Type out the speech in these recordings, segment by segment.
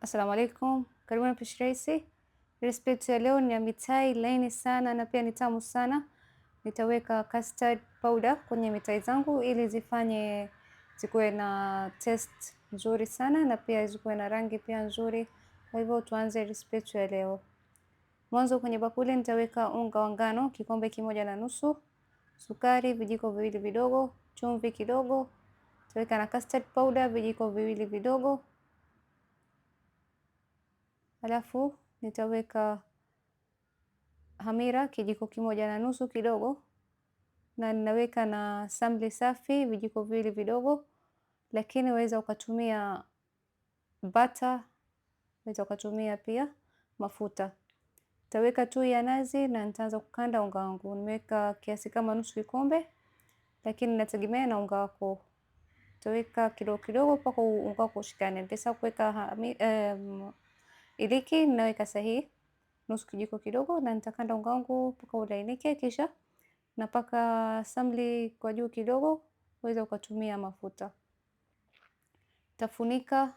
Assalamu alaikum, karibuni Pishi Rahisi. Recipe yetu ya leo ni ya mitai laini sana na pia ni tamu sana. Nitaweka custard powder kwenye mitai zangu ili zifanye zikuwe na taste nzuri sana na pia zikuwe na rangi pia nzuri. Kwa hivyo tuanze recipe yetu ya leo. Mwanzo kwenye bakuli nitaweka unga wa ngano kikombe 1.5, sukari vijiko 2 vidogo, chumvi kidogo. Nitaweka na custard powder vijiko 2 vidogo. Alafu nitaweka hamira kijiko 1.5 kidogo, na ninaweka na samli safi vijiko 2 vidogo, lakini waweza ukatumia butter, waweza ukatumia pia mafuta. Nitaweka tui ya nazi na nitaanza kukanda unga wangu. Nimeweka kiasi kama nusu kikombe, lakini nategemea na unga wako. Nitaweka kidogo kidogo mpaka unga wako ushikane. Nitasahau kuweka iliki, ninaweka sahihi nusu kijiko kidogo, na nitakanda unga wangu mpaka ulainike, kisha napaka samli kwa juu kidogo. Waweza ukatumia mafuta. Tafunika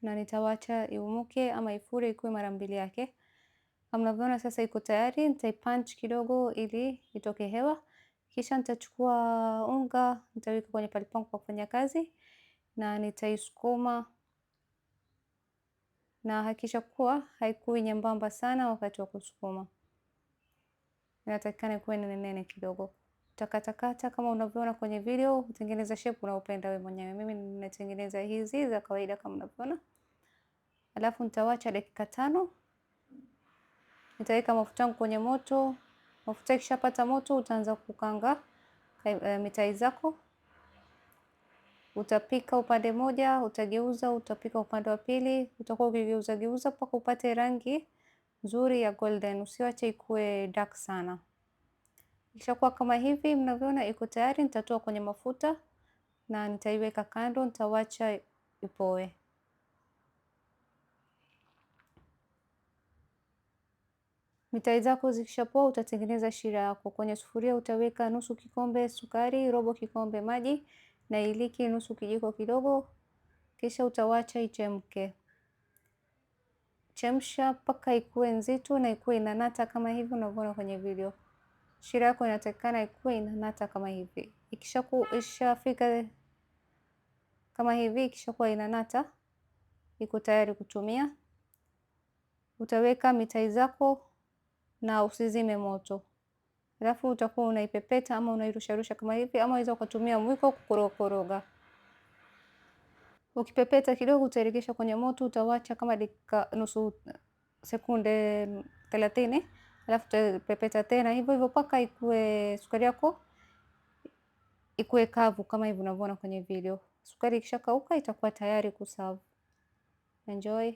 na nitawacha iumuke ama ifure ikuwe mara 2 yake. Kama mnavyoona sasa iko tayari. Nitaipunch kidogo ili itoke hewa, kisha nitachukua unga nitaweka kwenye pale pangu pa kufanya kazi na nitaisukuma, na hakikisha kuwa haikui nyembamba sana wakati wa kusukuma. Inatakikana kuwe nene kidogo. Utakatakata kama unavyoona kwenye video, utengeneza shape unaopenda wewe mwenyewe. Mimi ninatengeneza hizi za kawaida kama unavyoona. Alafu nitawacha dakika 5. Nitaweka mafuta yangu kwenye moto. Mafuta ikishapata moto utaanza kukanga mitai zako. Utapika upande moja, utageuza, utapika upande wa pili, utakuwa ukigeuza mpaka upate rangi nzuri ya golden. Usiwache ikuwe dark sana. Ikishakuwa kama hivi mnavyoona iko tayari, nitatoa kwenye mafuta na nitaiweka kando, nitawacha ipoe. Mitai zako zikishapoa utatengeneza shira yako. Kwenye sufuria utaweka nusu kikombe sukari, robo kikombe maji na iliki nusu kijiko kidogo, kisha utawacha ichemke. Chemsha mpaka ikuwe nzito na ikuwe inanata kama hivi unavyoona kwenye video. Shira yako inatakikana ikuwe inanata kama hivi. Ikishafika kama hivi, ikishakuwa inanata, iko tayari kutumia. Utaweka mitai zako na usizime moto. Alafu utakuwa unaipepeta ama unairusharusha kama hivi, ama unaweza ukatumia mwiko kukoroga. Ukipepeta kidogo utaregesha kwenye moto, utawacha kama dakika nusu sekunde 30, alafu utapepeta tena hivyo hivyo mpaka ikuwe sukari yako ikuwe kavu kama hivi unavyoona kwenye video. Sukari ikishakauka itakuwa tayari kuserve. Enjoy.